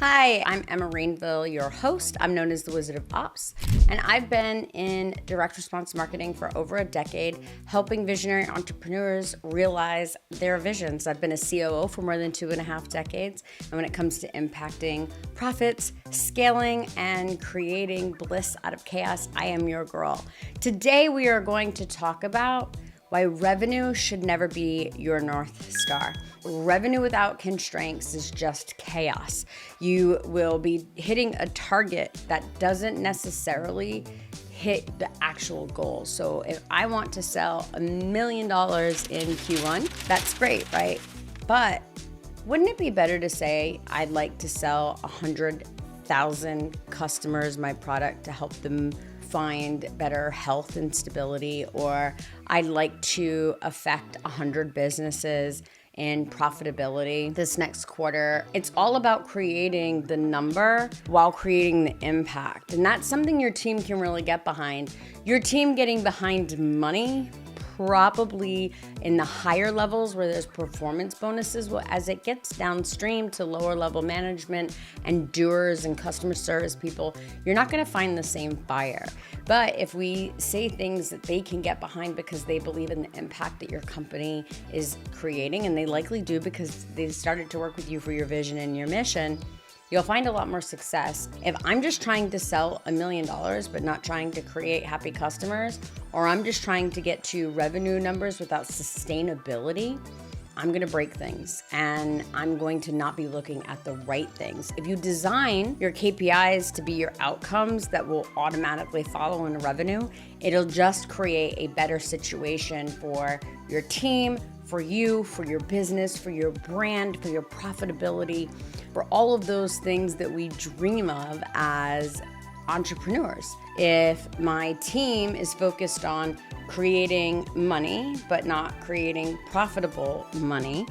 Hi, I'm Emma Rainville, your host. I'm known as the Wizard of Ops, and I've been in direct response marketing for over a decade, helping visionary entrepreneurs realize their visions. I've been a COO for more than 2.5 decades, and when it comes to impacting profits, scaling, and creating bliss out of chaos, I am your girl. Today, we are going to talk about why revenue should never be your North Star. Revenue without constraints is just chaos. You will be hitting a target that doesn't necessarily hit the actual goal. So if I want to sell $1 million in Q1, that's great, right? But wouldn't it be better to say I'd like to sell 100,000 customers my product to help them find better health and stability, or I'd like to affect 100 businesses in profitability this next quarter? It's all about creating the number while creating the impact. And that's something your team can really get behind. Your team getting behind money, probably in the higher levels where there's performance bonuses, well, as it gets downstream to lower level management and doers and customer service people, you're not going to find the same fire. But if we say things that they can get behind because they believe in the impact that your company is creating, and they likely do because they started to work with you for your vision and your mission, you'll find a lot more success. If I'm just trying to sell $1 million, but not trying to create happy customers, or I'm just trying to get to revenue numbers without sustainability, I'm gonna break things and I'm going to not be looking at the right things. If you design your KPIs to be your outcomes that will automatically follow in revenue, it'll just create a better situation for your team, for you, for your business, for your brand, for your profitability, for all of those things that we dream of as entrepreneurs. If my team is focused on creating money, but not creating profitable money,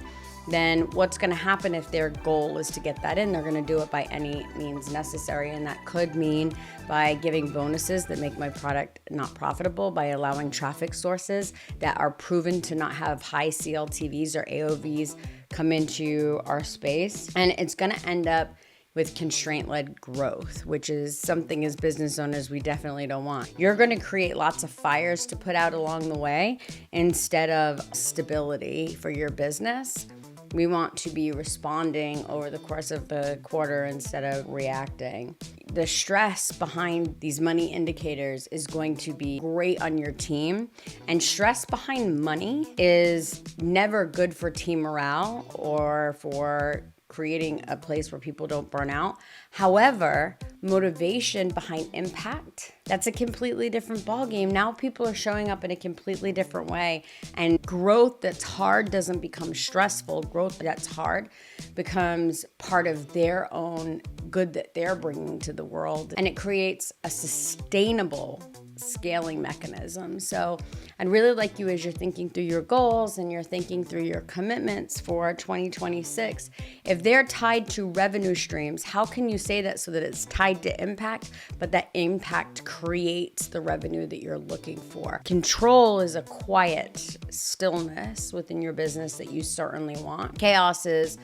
then what's going to happen if their goal is to get that in? They're going to do it by any means necessary. And that could mean by giving bonuses that make my product not profitable, by allowing traffic sources that are proven to not have high CLTVs or AOVs come into our space. And it's going to end up with constraint-led growth, which is something as business owners we definitely don't want. You're going to create lots of fires to put out along the way instead of stability for your business. We want to be responding over the course of the quarter instead of reacting. The stress behind these money indicators is going to be great on your team. And stress behind money is never good for team morale or for creating a place where people don't burn out. However, motivation behind impact, that's a completely different ballgame. Now people are showing up in a completely different way, and growth that's hard doesn't become stressful. Growth that's hard becomes part of their own good that they're bringing to the world, and it creates a sustainable scaling mechanism. So I'd really like you, as you're thinking through your goals and you're thinking through your commitments for 2026, if they're tied to revenue streams, how can you say that so that it's tied to impact, but that impact creates the revenue that you're looking for? Control is a quiet stillness within your business that you certainly want. Chaos is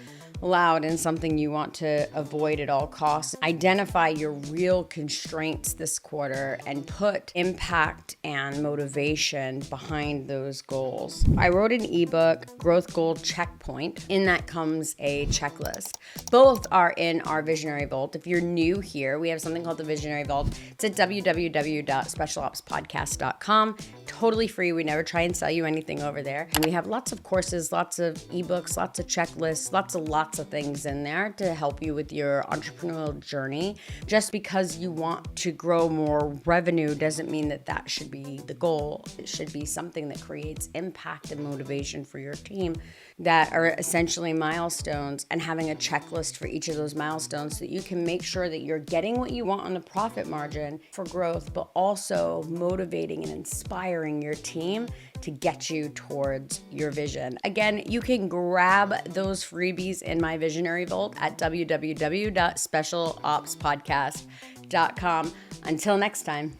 loud and something you want to avoid at all costs. Identify your real constraints this quarter and put impact and motivation behind those goals. I wrote an ebook, Growth Goal Checkpoint. In that comes a checklist. Both are in our Visionary Vault. If you're new here, we have something called the Visionary Vault. It's at www.specialopspodcast.com. Totally free. We never try and sell you anything over there. And we have lots of courses, lots of ebooks, lots of checklists, lots of things in there to help you with your entrepreneurial journey. Just because you want to grow more revenue doesn't mean that that should be the goal. It should be something that creates impact and motivation for your team that are essentially milestones, and having a checklist for each of those milestones so that you can make sure that you're getting what you want on the profit margin for growth, but also motivating and inspiring your team to get you towards your vision. Again, you can grab those freebies in my Visionary Vault at www.specialopspodcast.com. Until next time.